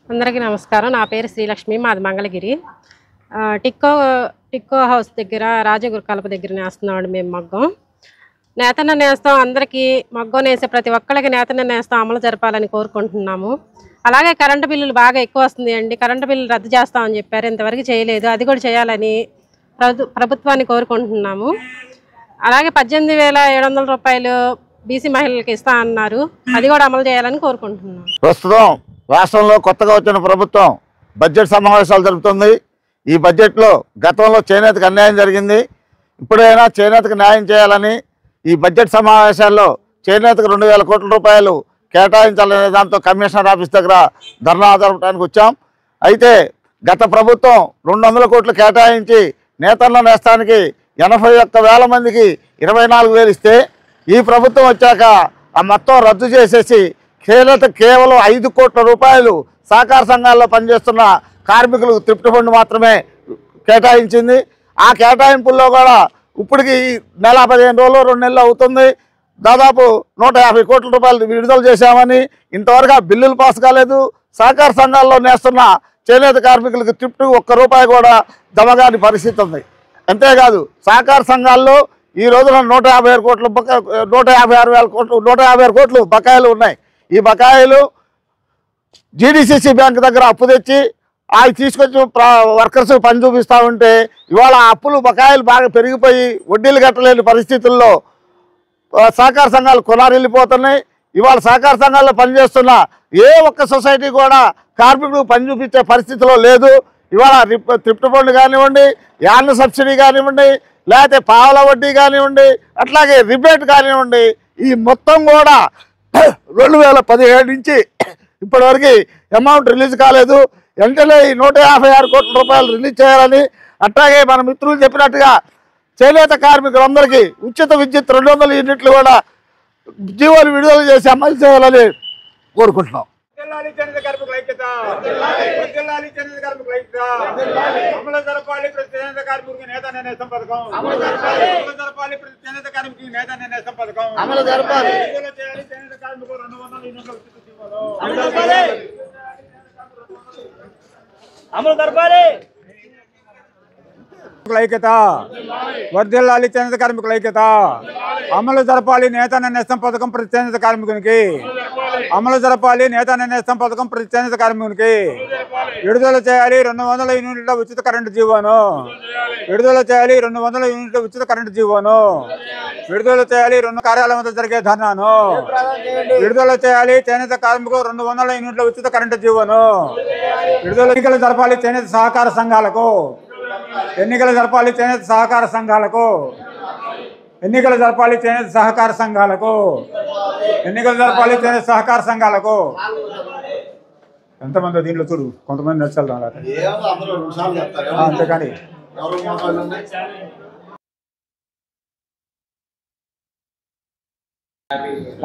అందరికీ నమస్కారం. నా పేరు శ్రీలక్ష్మి, మాది మంగళగిరి. టిక్కో హౌస్ దగ్గర రాజగురు కలప దగ్గర నేస్తున్నామండి మేము మగ్గం. నేతన్న నేస్తాం అందరికీ మగ్గం నేసే ప్రతి ఒక్కరికి నేతన్న నేస్తాం అమలు జరపాలని కోరుకుంటున్నాము. అలాగే కరెంటు బిల్లులు బాగా ఎక్కువ వస్తుంది అండి. కరెంటు బిల్లులు రద్దు చేస్తామని చెప్పారు, ఇంతవరకు చేయలేదు. అది కూడా చేయాలని ప్రభుత్వాన్ని కోరుకుంటున్నాము. అలాగే 18,700 రూపాయలు బీసీ మహిళలకు ఇస్తా అన్నారు, అది కూడా అమలు చేయాలని కోరుకుంటున్నాం. ప్రస్తుతం రాష్ట్రంలో కొత్తగా వచ్చిన ప్రభుత్వం బడ్జెట్ సమావేశాలు జరుపుతుంది. ఈ బడ్జెట్లో గతంలో చేనేతకు అన్యాయం జరిగింది, ఇప్పుడైనా చేనేతకు న్యాయం చేయాలని ఈ బడ్జెట్ సమావేశాల్లో చేనేతకు 2,000 కోట్ల రూపాయలు కేటాయించాలనే దాంతో కమిషనర్ ఆఫీస్ దగ్గర ధర్నా జరపడానికి వచ్చాం. అయితే గత ప్రభుత్వం 200 కోట్లు కేటాయించి నేతన్న నేస్తానికి 81,000 మందికి 24,000 ఇస్తే ఈ ప్రభుత్వం వచ్చాక ఆ మొత్తం రద్దు చేసేసి కేవలం 5 కోట్ల రూపాయలు సహకార సంఘాల్లో పనిచేస్తున్న కార్మికులకు త్రిప్ట్ ఫండ్ మాత్రమే కేటాయించింది. ఆ కేటాయింపుల్లో కూడా ఇప్పటికి నెల 15 రోజులు 2 నెలలు అవుతుంది. దాదాపు 150 కోట్ల రూపాయలు విడుదల చేశామని, ఇంతవరకు ఆ బిల్లులు పాస్ కాలేదు. సహకార సంఘాల్లో నేస్తున్న చేనేత కార్మికులకు త్రిప్ట్ 1 రూపాయి కూడా జమగాని పరిస్థితి ఉంది. అంతేకాదు సహకార సంఘాల్లో ఈ రోజున 156 కోట్లు బకాయిలు ఉన్నాయి. ఈ బకాయిలు జీడీసీసీ బ్యాంక్ దగ్గర అప్పు తెచ్చి అవి తీసుకొచ్చి వర్కర్స్ పని చూపిస్తూ ఉంటే ఇవాళ అప్పులు బకాయిలు బాగా పెరిగిపోయి వడ్డీలు కట్టలేని పరిస్థితుల్లో సహకార సంఘాలు కొనారిల్లిపోతున్నాయి. ఇవాళ సహకార సంఘాల్లో పనిచేస్తున్న ఏ ఒక్క సొసైటీ కూడా కార్మికులకు పని చూపించే పరిస్థితిలో లేదు. ఇవాళ త్రిప్ట్ ఫండ్ కానివ్వండి, యాన్ సబ్సిడీ కానివ్వండి, లేకపోతే పావలా వడ్డీ కానివ్వండి, అట్లాగే రిబేట్ కానివ్వండి, ఈ మొత్తం కూడా 2017 నుంచి ఇప్పటివరకు అమౌంట్ రిలీజ్ కాలేదు. వెంటనే ఈ 156 కోట్ల రూపాయలు రిలీజ్ చేయాలని, అట్లాగే మన మిత్రులు చెప్పినట్టుగా చేనేత కార్మికులందరికీ ఉచిత విద్యుత్ 200 యూనిట్లు కూడా జీవోలు విడుదల చేసి అమలు చేయాలని కోరుకుంటున్నాం. ఐక్యత వర్ధిల్లాలి, చేనేత కార్మికుల ఐక్యత అమలు జరపాలి. నేతన్న నేస్తం పథకం ప్రతి చేనేత కార్మికునికి అమలు జరపాలి. నేతన్న నేస్తం పథకం ప్రతి చేనేత కార్మికునికి విడుదల చేయాలి. 200 యూనిట్ల ఉచిత కరెంటు జీవోను విడుదల చేయాలి. 200 యూనిట్ల ఉచిత కరెంటు జీవోను విడుదల చేయాలి. 2 కార్యాలయం వద్ద జరిగే ధర్నాను విడుదల చేయాలి. చేనేత కార్మికులు 200 యూనిట్ల ఉచిత కరెంటు జీవోను విడుదల. ఎన్నికలు జరపాలి చేనేత సహకార సంఘాలకు ఎన్నికలు జరపాలి. చేనేత సహకార సంఘాలకు ఎన్నికలు జరపాలి. చేనేత సహకార సంఘాలకు ఎన్నికలు జరపాలి. చేనేత సహకార సంఘాలకు ఎంతమంది దీంట్లో చూడు, కొంతమంది నచ్చాలి అంతేకాని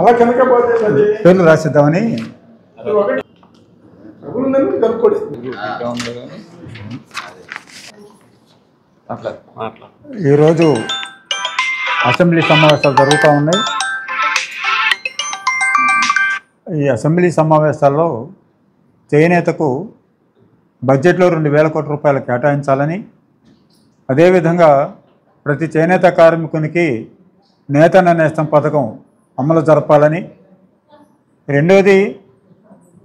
అలా కనుకపోతే పేర్లు రాసిద్దామని ఈరోజు అసెంబ్లీ సమావేశాలు జరుగుతూ ఉన్నాయి. ఈ అసెంబ్లీ సమావేశాల్లో చేనేతకు బడ్జెట్లో 2,000 కోట్ల రూపాయలు కేటాయించాలని, అదేవిధంగా ప్రతి చేనేత కార్మికునికి నేతన్న నేస్తం పథకం అమలు జరపాలని, రెండోది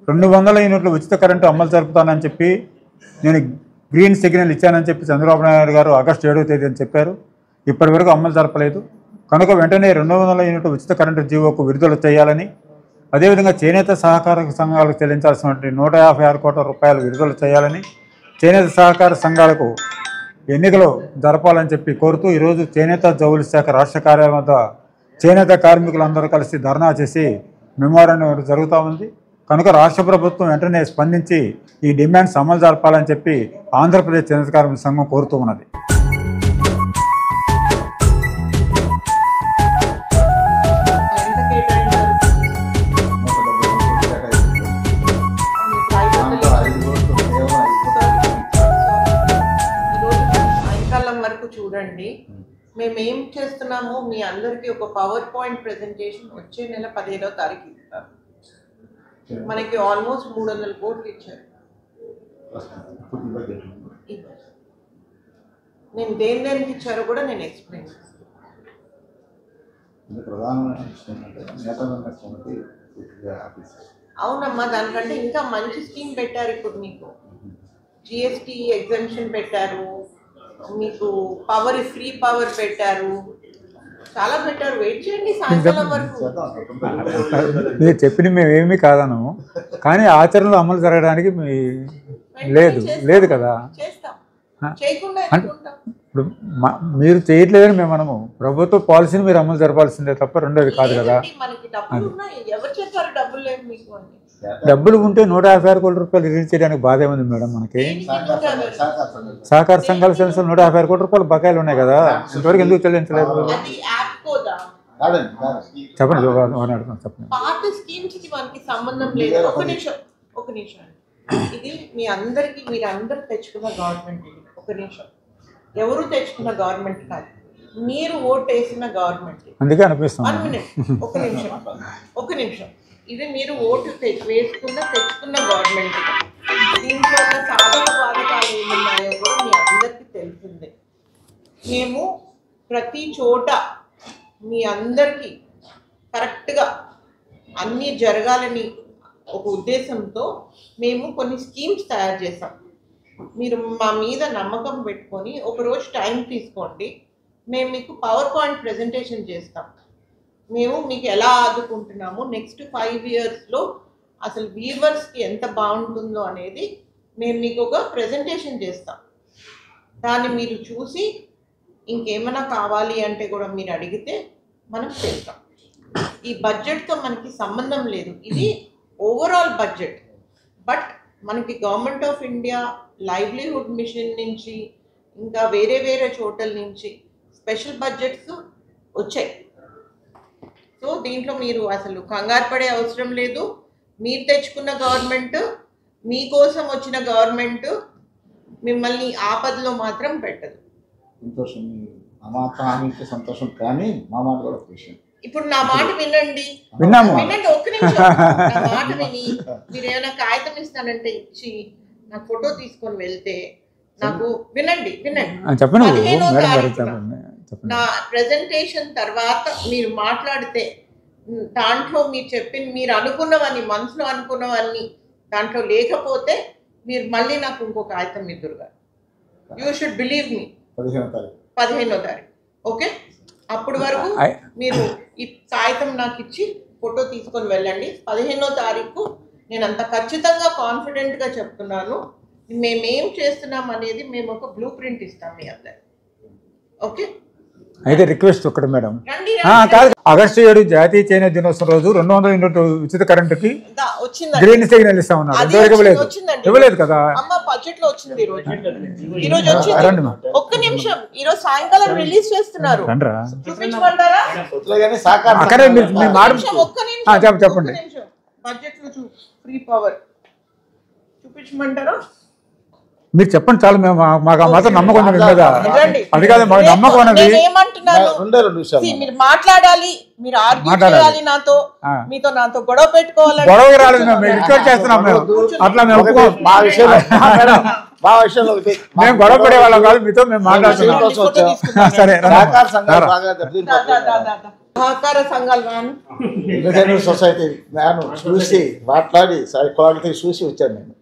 200 యూనిట్ల ఉచిత కరెంటు అమలు జరుపుతానని చెప్పి నేను గ్రీన్ సిగ్నల్ ఇచ్చానని చెప్పి చంద్రబాబు నాయుడు గారు ఆగస్టు 7వ తేదీ అని చెప్పారు. ఇప్పటి వరకు అమలు జరపలేదు. కనుక వెంటనే 200 యూనిట్ల ఉచిత కరెంటు జీవోకు విడుదల చేయాలని, అదేవిధంగా చేనేత సహకార సంఘాలకు చెల్లించాల్సినటువంటి 156 కోట్ల రూపాయలు విడుదల చేయాలని, చేనేత సహకార సంఘాలకు ఎన్నికలు జరపాలని చెప్పి కోరుతూ ఈరోజు చేనేత జౌళి శాఖ రాష్ట్ర కార్యాలయం వద్ద చేనేత కార్మికులందరూ కలిసి ధర్నా చేసి మెమోరాండం జరుగుతూ ఉంది. కనుక రాష్ట్ర ప్రభుత్వం వెంటనే స్పందించి ఈ డిమాండ్స్ అమలు జరపాలని చెప్పి ఆంధ్రప్రదేశ్ చేనేత కార్మిక సంఘం కోరుతూ ఉన్నది. సాయంకాలం వరకు చూడండి, మేమేం చేస్తున్నాం చేస్తున్నామో మీ అందరికీ ఒక పవర్ పాయింట్ ప్రెజెంటేషన్ వచ్చే నెల 15వ తారీఖు ఇస్తారు. మనకి ఆల్మోస్ట్ 300 కోట్లు ఇచ్చారు. నేను దేనికి ఇచ్చారో కూడా నేను ఎక్స్ప్లెయిన్ చేస్తాను. అవునమ్మా, దానికంటే ఇంకా మంచి స్కీమ్ పెట్టారు. ఇప్పుడు మీకు జిఎస్టీ ఎగ్జంప్షన్ పెట్టారు, మీకు ఫ్రీ పవర్ పెట్టారు, చాలా పెట్టారు. వెయిట్ చేయండి సాయంకాలం వరకు. మీరు చెప్పిన మేము ఏమీ కాదనము, కానీ ఆచరణలో అమలు జరగడానికి లేదు కదా. చేస్తాం, చేయకుండా ఇప్పుడు మీరు చేయట్లేదని మేము మనము ప్రభుత్వ పాలసీని మీరు అమలు జరపాల్సిందే తప్ప రెండోది కాదు కదా. మనకి డబ్బులు ఉన్నాయి, ఎవరు చెప్పారు డబ్బులు లేవు మీకు అని? డబ్బులు ఉంటే 156 కోట్ల రూపాయలు రిలీజ్ చేయడానికి బాధ ఏముంది మేడం? మనకి సహకార సంఘాల సంస్థలు 156 కోట్ల రూపాయలు బకాయిలు ఉన్నాయి కదా, ఇంతవరకు ఎందుకు చెల్లించలేదు? చెప్పండి చెప్పండి. పాత స్కీమ్స్ కి మనకి సంబంధం లేదు. ఒక నిమిషం ఇది మీ అందరికి, మీరు అందరు తెచ్చుకున్న గవర్నమెంట్. ఇది ఒక నిమిషం, ఎవరు తెచ్చుకున్న గవర్నమెంట్ కాదు, మీరు ఓట్ వేసిన గవర్నమెంట్. అందుకే అనిపిస్తుంది. ఒక నిమిషం ఇది మీరు ఓటు తెచ్చుకున్న గవర్నమెంట్. దీంట్లో ఉన్న సాధక బాధకాలు ఏమున్నాయో కూడా మీ అందరికీ తెలిసిందే. మేము ప్రతి చోట మీ అందరికీ కరెక్ట్గా అన్నీ జరగాలని ఒక ఉద్దేశంతో మేము కొన్ని స్కీమ్స్ తయారు చేసాం. మీరు మా మీద నమ్మకం పెట్టుకొని ఒకరోజు టైం తీసుకోండి, మేము మీకు పవర్ పాయింట్ ప్రెజెంటేషన్ చేస్తాం. మేము మీకు ఎలా ఆదుకుంటున్నాము, నెక్స్ట్ 5 yearsలో అసలు వీవర్స్కి ఎంత బాగుంటుందో అనేది మేము మీకు ఒక ప్రెజెంటేషన్ చేస్తాం. దాన్ని మీరు చూసి ఇంకేమైనా కావాలి అంటే కూడా మీరు అడిగితే మనం చేస్తాం. ఈ బడ్జెట్తో మనకి సంబంధం లేదు, ఇది ఓవరాల్ బడ్జెట్. బట్ మనకి government of India livelihood machine నుంచి ఇంకా వేరే చోట్ల నుంచి స్పెషల్ బడ్జెట్స్ వచ్చాయి. సో దీంట్లో మీరు అసలు కంగారు పడే అవసరం లేదు. మీరు తెచ్చుకున్న గవర్నమెంట్, మీకోసం వచ్చిన గవర్నమెంట్ మిమ్మల్ని ఆపదలో మాత్రం పెట్టదు. సంతోషం, సంతోషం. కానీ మా మాట కూడా విషయం, ఇప్పుడు నా మాట వినండి. ఒక్క నిమిషం, నా మాట విని మీరు ఏమైనా కాగితం ఇస్తానంటే ఇచ్చి నా ఫోటో తీసుకొని వెళ్తే నాకు వినండి. 15వ తారీఖున నా ప్రెజెంటేషన్ తర్వాత మీరు మాట్లాడితే దాంట్లో మీరు అనుకున్నవన్నీ, మనసులో అనుకున్నవన్నీ దాంట్లో లేకపోతే మీరు మళ్ళీ నాకు ఇంకో కాగితం ఇద్దురుగా. You should believe me. 15వ తారీఖు ఓకే? అప్పటి వరకు మీరు ఈ కాగితం నాకు ఇచ్చి ఫోటో తీసుకొని వెళ్ళండి. 15వ తారీఖు నేను అంత ఖచ్చితంగా కాన్ఫిడెంట్గా చెప్తున్నాను. మేమేం చేస్తున్నాం అనేది మేము ఒక బ్లూ ప్రింట్ ఇస్తాం మీ అందరికి. ఓకే? అయితే రిక్వెస్ట్ ఒకటి మేడం, కాదు, ఆగస్టు 7 జాతీయ చేనేత దినోత్సవం రోజు 200 యూనిట్లు ఉచిత కరెంటుకి గ్రీన్ సిగ్నల్ ఇస్తా ఉన్నారు. ఇవ్వలేదు కదా? బడ్జెట్ లో వచ్చింది ఈరోజు. ఒక్క నిమిషం, ఈరోజు సాయంకాలం రిలీజ్ చేస్తున్నారు. చూపించమంటారా? చెప్పండి. బడ్జెట్ లో ఫ్రీ పవర్ చూపించమంటారా? మీరు చెప్పండి చాలు. మేము మాకు మాత్రం నమ్మకం ఉంది మీద. అది కాదు, మాకు నమ్మకం ఉన్నది. మీరు మాట్లాడాలి, మీరు ఆర్గ్యూ చేయాలి నాతో, నాతో గొడవ పెట్టుకోవాలి. గొడవ రాలేదు, మేము రిక్వెస్ట్ చేస్తున్నాం. మేము అట్లా మేము గొడవ పడే వాళ్ళం కాదు, మీతో మేము మాట్లాడుతున్నాం. సరే, సహకార సంఘాలు సొసైటీ చూసి మాట్లాడి సైకాలజీ చూసి వచ్చాను నేను.